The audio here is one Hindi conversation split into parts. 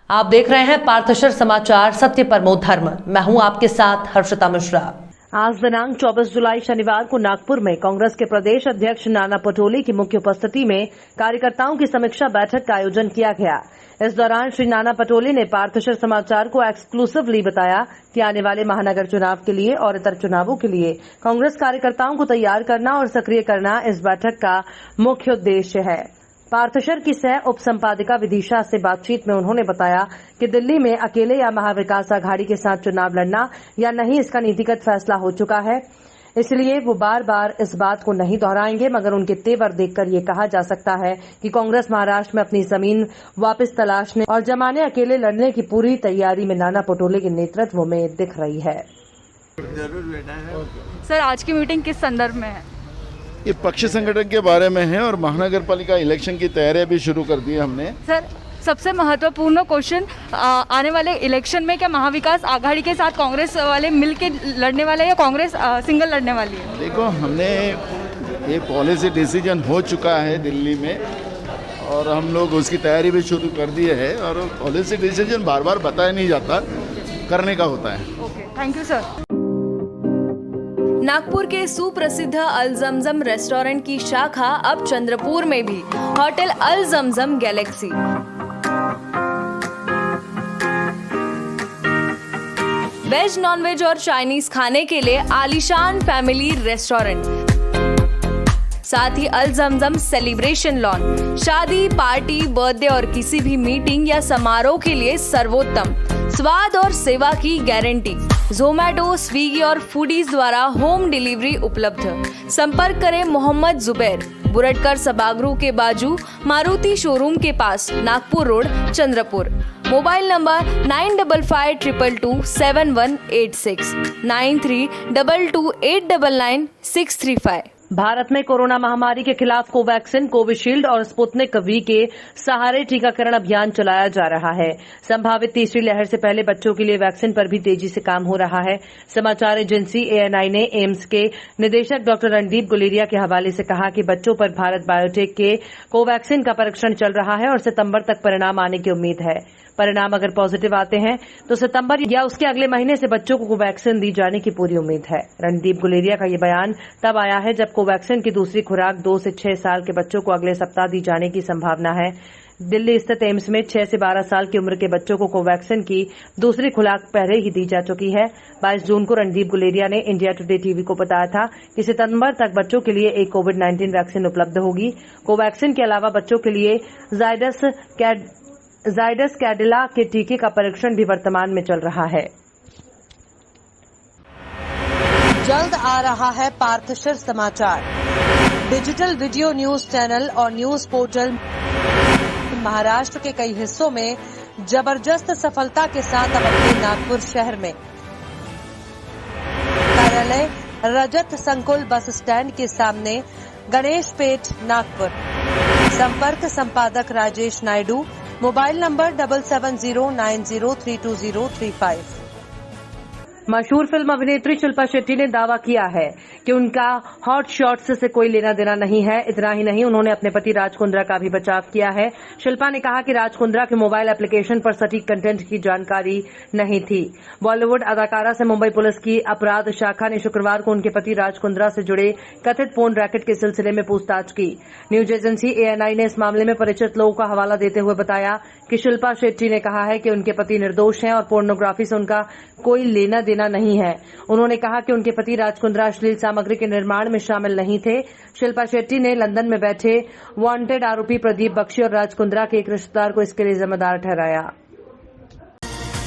आप देख रहे हैं पार्थशर समाचार, सत्य परमो धर्म। मैं हूं आपके साथ हर्षिता मिश्रा। आज दिनांक 24 जुलाई शनिवार को नागपुर में कांग्रेस के प्रदेश अध्यक्ष नाना पटोले की मुख्य उपस्थिति में कार्यकर्ताओं की समीक्षा बैठक का आयोजन किया गया। इस दौरान श्री नाना पटोले ने पार्थशर समाचार को एक्सक्लूसिवली बताया कि आने वाले महानगर चुनाव के लिए और इतर चुनावों के लिए कांग्रेस कार्यकर्ताओं को तैयार करना और सक्रिय करना इस बैठक का मुख्य उद्देश्य है। पार्थशर की सह उप संपादिका विदिशा से बातचीत में उन्होंने बताया कि दिल्ली में अकेले या महाविकास आघाड़ी के साथ चुनाव लड़ना या नहीं, इसका नीतिगत फैसला हो चुका है, इसलिए वो बार बार इस बात को नहीं दोहराएंगे। मगर उनके तेवर देखकर ये कहा जा सकता है कि कांग्रेस महाराष्ट्र में अपनी जमीन वापस तलाशने और जमाने अकेले लड़ने की पूरी तैयारी में नाना पटोले के नेतृत्व में दिख रही है। सर, आज की मीटिंग किस संदर्भ में है? ये पक्ष संगठन के बारे में है और महानगर पालिका इलेक्शन की तैयारियां भी शुरू कर दी है हमने। सर, सबसे महत्वपूर्ण क्वेश्चन, आने वाले इलेक्शन में क्या महाविकास आघाड़ी के साथ कांग्रेस वाले मिलके लड़ने वाले या कांग्रेस सिंगल लड़ने वाली है? देखो, हमने ये पॉलिसी डिसीजन हो चुका है दिल्ली में और हम लोग उसकी तैयारी भी शुरू कर दी है। और पॉलिसी डिसीजन बार बार बताया नहीं जाता, करने का होता है। Okay, thank you sir. Nagpur के सुप्रसिद्ध अल जमजम रेस्टोरेंट की शाखा अब चंद्रपुर में भी, होटल अल जमजम गैलेक्सी। वेज, नॉनवेज और चाइनीज खाने के लिए आलीशान फैमिली रेस्टोरेंट, साथ ही अल जमजम सेलिब्रेशन लॉन, शादी, पार्टी, बर्थडे और किसी भी मीटिंग या समारोह के लिए सर्वोत्तम स्वाद और सेवा की गारंटी। जोमैटो, स्विगी और फूडीज द्वारा होम डिलीवरी उपलब्ध। संपर्क करें मोहम्मद जुबैर, बुरटकर सभागृह के बाजू, मारुति शोरूम के पास, Nagpur road, Chandrapur. Mobile number 9552227186 9322899635। Bharat में कोरोना महामारी के खिलाफ कोवैक्सीन, कोविशील्ड और स्पुतनिक वी के सहारे टीकाकरण अभियान चलाया जा रहा है। संभावित तीसरी लहर से पहले बच्चों के लिए वैक्सीन पर भी तेजी से काम हो रहा है। समाचार एजेंसी ANI ने एम्स के निदेशक डॉक्टर रणदीप गुलेरिया के हवाले से कहा कि बच्चों पर भारत बायोटेक के कोवैक्सीन का परीक्षण चल रहा है और सितंबर तक परिणाम आने की उम्मीद है। परिणाम अगर पॉजिटिव आते हैं तो सितंबर या उसके अगले महीने से बच्चों को कोवैक्सीन दी जाने की पूरी उम्मीद है। रणदीप गुलेरिया का ये बयान तब आया है जब कोवैक्सीन की दूसरी खुराक 2 से 6 साल के बच्चों को अगले सप्ताह दी जाने की संभावना है। दिल्ली स्थित एम्स में 6 से 12 साल की उम्र के बच्चों को कोवैक्सीन की दूसरी खुराक पहले ही दी जा चुकी है। 22 जून को रणदीप गुलेरिया ने इंडिया टुडे टीवी को बताया था कि सितंबर तक बच्चों के लिए एक कोविड-19 वैक्सीन उपलब्ध होगी। कोवैक्सीन के अलावा बच्चों के लिए जायडस कैडिला के टीके का परीक्षण भी वर्तमान में चल रहा है। जल्द आ रहा है पार्थशर समाचार, डिजिटल वीडियो न्यूज चैनल और न्यूज पोर्टल। महाराष्ट्र के कई हिस्सों में जबरदस्त सफलता के साथ अब अपने नागपुर शहर में कार्यालय रजत संकुल बस स्टैंड के सामने, गणेश पेठ, नागपुर। संपर्क संपादक राजेश नायडू, मोबाइल नंबर 7709032035। मशहूर फिल्म अभिनेत्री शिल्पा शेट्टी ने दावा किया है कि उनका हॉट शॉट्स से कोई लेना देना नहीं है। इतना ही नहीं, उन्होंने अपने पति राज कुंद्रा का भी बचाव किया है। शिल्पा ने कहा कि राज कुंद्रा के मोबाइल एप्लीकेशन पर सटीक कंटेंट की जानकारी नहीं थी। बॉलीवुड अदाकारा से मुंबई पुलिस की अपराध शाखा ने शुक्रवार को उनके पति राज कुंद्रा से जुड़े कथित पोर्न रैकेट के सिलसिले में पूछताछ की। न्यूज एजेंसी ANI ने इस मामले में परिचित लोगों का हवाला देते हुए बताया कि शिल्पा शेट्टी ने कहा है कि उनके पति निर्दोष हैं और पोर्नोग्राफी से उनका कोई लेना देना नहीं है। उन्होंने कहा कि उनके पति राज कुंद्रा अश्लील सामग्री के निर्माण में शामिल नहीं थे। शिल्पा शेट्टी ने लंदन में बैठे वांटेड आरोपी प्रदीप बख्शी और राज कुंद्रा के एक रिश्तेदार को इसके लिए जिम्मेदार ठहराया।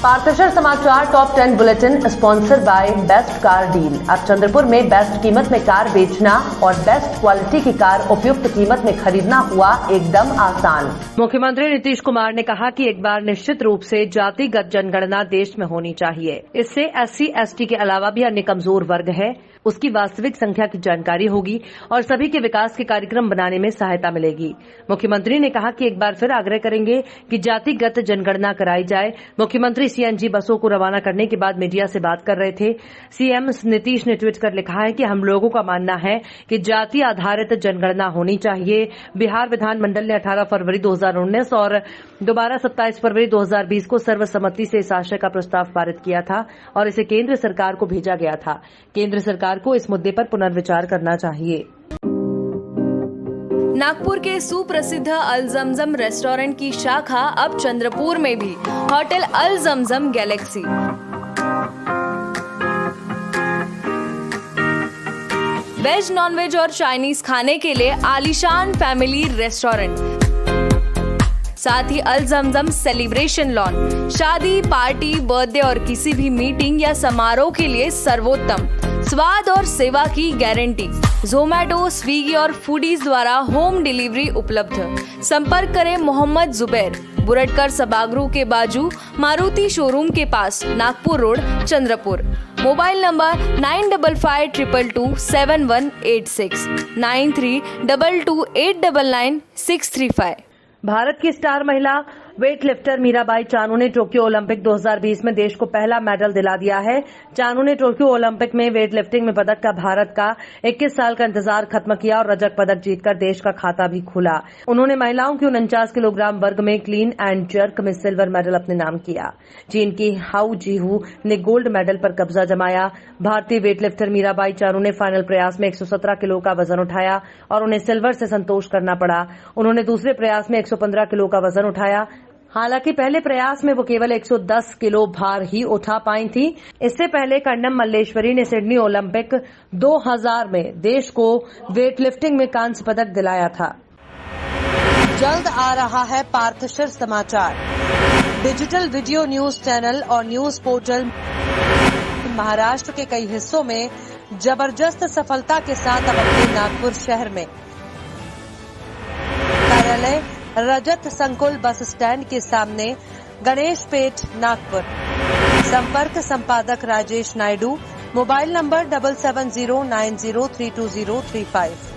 पार्थशर समाचार top 10 bulletin sponsor by best car deal. अब चंद्रपुर में बेस्ट कीमत में कार बेचना और बेस्ट क्वालिटी की कार उपयुक्त कीमत में खरीदना हुआ एकदम आसान। मुख्यमंत्री नीतीश कुमार ने कहा कि एक बार निश्चित रूप से जातिगत जनगणना देश में होनी चाहिए। इससे SC ST के अलावा भी अन्य कमजोर वर्ग है उसकी वास्तविक संख्या की जानकारी होगी और सभी के विकास के कार्यक्रम बनाने में सहायता मिलेगी। मुख्यमंत्री ने कहा कि एक बार फिर आग्रह करेंगे कि जातिगत जनगणना कराई जाए। मुख्यमंत्री सीएनजी बसों को रवाना करने के बाद मीडिया से बात कर रहे थे। सीएम नीतीश ने ट्वीट कर लिखा है कि हम लोगों का मानना है कि जाति आधारित जनगणना होनी चाहिए। बिहार विधानमंडल ने 18 फरवरी 2019 और दोबारा 27 फरवरी 2020 को सर्वसम्मति से इस आशय का प्रस्ताव पारित किया था और इसे केंद्र सरकार को भेजा गया था। केंद्र सरकार को इस मुद्दे पर पुनर्विचार करना चाहिए। नागपुर के सुप्रसिद्ध अल जमजम रेस्टोरेंट की शाखा अब चंद्रपुर में भी, होटल अल जमजम गैलेक्सी। वेज, नॉनवेज और चाइनीज खाने के लिए आलीशान फैमिली रेस्टोरेंट, साथ ही अल जमजम सेलिब्रेशन लॉन, शादी, पार्टी, बर्थडे और किसी भी मीटिंग या समारोह के लिए सर्वोत्तम स्वाद और सेवा की गारंटी। जोमैटो, स्विगी और फूडीज द्वारा होम डिलीवरी उपलब्ध। संपर्क करें मोहम्मद जुबैर, बुरटकर सभागृह के बाजू, मारुति शोरूम के पास, Nagpur road, Chandrapur. Mobile number 9552227186 9322899635। Bharat की स्टार महिला वेट लिफ्टर मीराबाई चानू ने टोक्यो ओलंपिक 2020 में देश को पहला मेडल दिला दिया है। चानू ने टोक्यो ओलंपिक में वेट लिफ्टिंग में पदक का भारत का 21 साल का इंतजार खत्म किया और रजत पदक जीतकर देश का खाता भी खोला। उन्होंने महिलाओं की 49 किलोग्राम वर्ग में क्लीन एंड जर्क में सिल्वर मेडल अपने नाम किया। चीन की हाउ जीहू ने गोल्ड मेडल पर कब्जा जमाया। भारतीय वेट लिफ्टर मीराबाई चानू ने फाइनल प्रयास में 117 किलो का वजन उठाया और उन्हें सिल्वर से संतोष करना पड़ा। उन्होंने दूसरे प्रयास में 115 किलो का वजन उठाया। हालांकि पहले प्रयास में वो केवल 110 किलो भार ही उठा पाई थी। इससे पहले कर्णम मल्लेश्वरी ने सिडनी ओलंपिक 2000 में देश को वेटलिफ्टिंग में कांस्य पदक दिलाया था। जल्द आ रहा है पार्थशर समाचार, डिजिटल वीडियो न्यूज चैनल और न्यूज पोर्टल। महाराष्ट्र के कई हिस्सों में जबरदस्त सफलता के साथ अब अपने नागपुर शहर में कार्यालय रजत संकुल बस स्टैंड के सामने, गणेश पेठ, नागपुर। संपर्क संपादक राजेश नायडू, मोबाइल नंबर 7709032035।